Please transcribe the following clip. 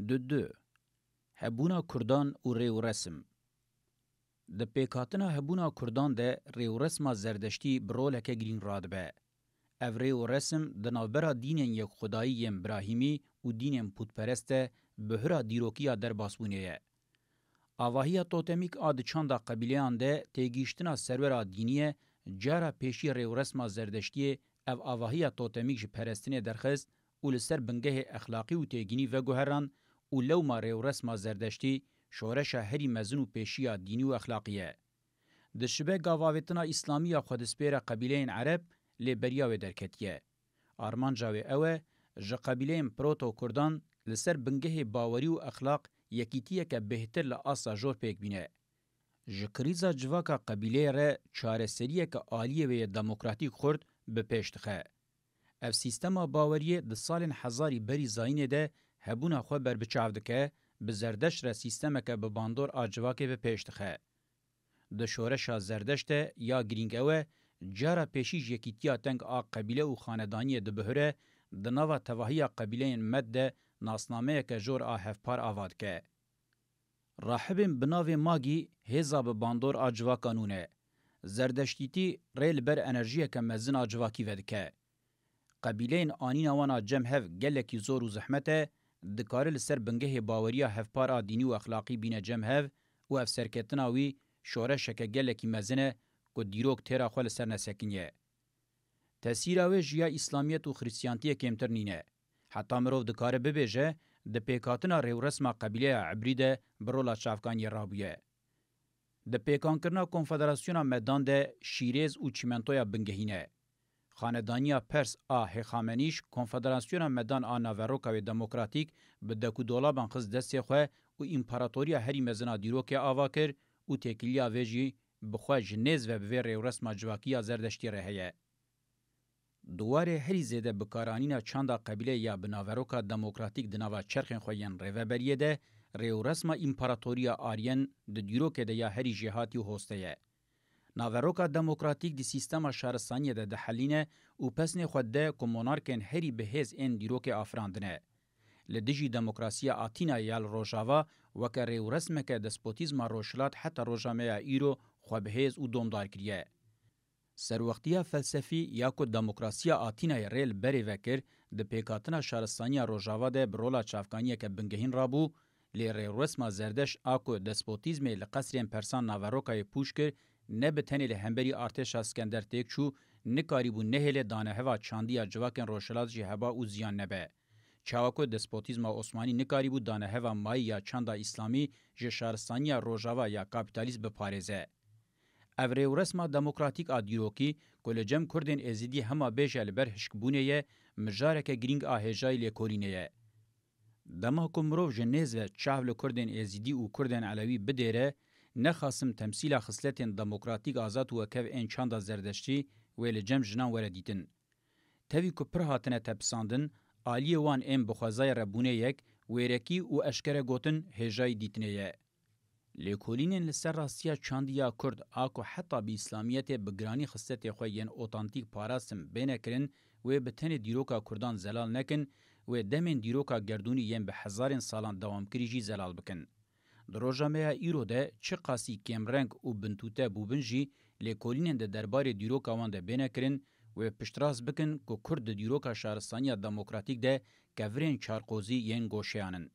دو هبونا کردان و ریو رسم د پیکاتنا هبونا کردان ده ریو رسما زردشتی برولک گرین رادبه. او ریو رسم د نوبرا دینین یک خدایی ابراهیمی و دینین پودپرسته بهرا دیروکیا در باسبونیه. آواهی توتمیک آد چند قبیلیان ده تیگیشتنا سرورا دینیه جارا پیشی ریو رسما زردشتی او آواهی توتمیک پرستنه درخست و لسر بنگه اخلاقی و تیگینی و گوهران و لو ما ریو رسما زردشتی شورش هری مزن و پیشی دینی و اخلاقیه. د شبه گاواویتنا اسلامی خودسپیر قبیلین عرب لی بریاوی درکتیه. آرمان جاوی اوه جا قبیلین پروتو کردان لسر بنگه باوری و اخلاق یکیتیه که بهتر لآسا جور پیک بینه. جکریزا جواکا قبیله ره چاره سریه که آلیه و دموکراتیک خورد به پیشتخه. اف سیستما باوریه د سالن هزاری بری زاینه ده هبونا خو بر بچاودکه به زردشت را سیستمه که به باندور آجواکه به پیشتخه. د شورش زردشت یا گرینگوه جارا پیشیج یکیتیا تنگ آ قبیله و خاندانی ده بهره د نوا تواهی قبیله مد ده ناسنامه که جور آ هفپار آواد که. راحبین بناوی ماگی هزا به باندور آجوا کانونه. زردشتیتی ریل بر انرژیه که مزن آجواکی ودکه. قبیلین آنین وانا جمهف گلکی زور و زحمته دکاره لسر بنگه باوریا هفپار دینی و اخلاقی بین جمهف و افسرکتناوی شورش که گلکی مزنه که دیروک تیرا خوال سر نسکنیه. تأثیراوی جیا اسلامیت و خریسیانتیه کمتر نینه. حتی مروف دکاره ببیجه د پیکاتنا ریو رسما قبیله عبریده برولا چافکانی رابیه. د پیکان کرنا کنفدراسیونا مدان ده شیریز و چیمنتویا بنگهینه. خاندانیا پرس هخامنیش کنفدراسیونا مدان ناوروکا و دموکراتیک به دکو دولابان خز دستی خواه و امپراتوریا هری مزنا دیروک آوا کر و تکیلیا ویجی بخواه جنیز و بوی ریو رسما جواکیا زردشتی رهیه. دواره هری زیده بکارانینا چاندا قبیله یا بناوروکا دموکراتیک دناوا چرخین خوین ریوبریه ده ریو رسما امپراتوریا آرین د دیروک ده یا هری جهاتی و هسته. ناوروکا دموکراتیک دی سیستما شهرستانی ده حلینه و پسنی خود ده که مونارکن هری بهز این دیروک آفراندنه. لدیجی دموکراسی آتینا یال روژاوا وکه ریو رسمک دسپوتیزما روشلات حتی روژامه ایرو خو بهز و دومدار کریه. سروقتیا فلسفی یا کو دموکراسی آتینا ریل بری وکر د پیکاتنا شهرستانی روژاوا ده برولا چافکانی که بنگهین رابو لی ریو رسما زردش آکو دسپوتیزم لقصرین پرسان ناوروکای پوشکر نه به تنی لهمبری ارتش اسکندر تکچو نکاری بو نهله دانه هوا چاندیا جواکن روشلات جی هبا او زیان نبه. چاوکو دسپوتیزم عثمانی نکاری بو دانه هوا مای یا چاندا اسلامی ژ شهرستانی روژاوا یا کاپیتالیسم بپارێزه. او ریو رسما دموکراتیک آدیروکی کلجم کردین ازیدی هما بیجل بر هشکبونه مجارک گرینگ آهجای لیکولینه. دما کمروف جنیز و چاول کردین ازیدی و کردین علوی بدیره نخاسم تمثیل خصلتین دموکراتیک آزاد و کف این چاندا زردشتی ویل جم جنان وردیتن. تاوی که پرهاتنه تپساندن آلی وان ام بخوازای ربونه یک ویرکی و اشکره گوتن هجای دیتنه. لیکولینین لسر راستیا چاندیا کرد آکو حتی بی اسلامیت بگرانی خصلت خوین اوتانتیک پاراستم بینه کرن و بتن دیروکا کردان زلال نکن و دمین دیروکا گردونی یم به هزارین سالان دوام کریجی زلال بکن. دروژامه ایرو ده چه قاسی کمرنگ و بنتوته بوبنجی لیکولینین ده دربار دیروکا وان ده بینه کرن و پشتراز بکن که کرد دیروکا شهرستانی دموکراتیک ده کورین چارقوزی ین گوشیانن.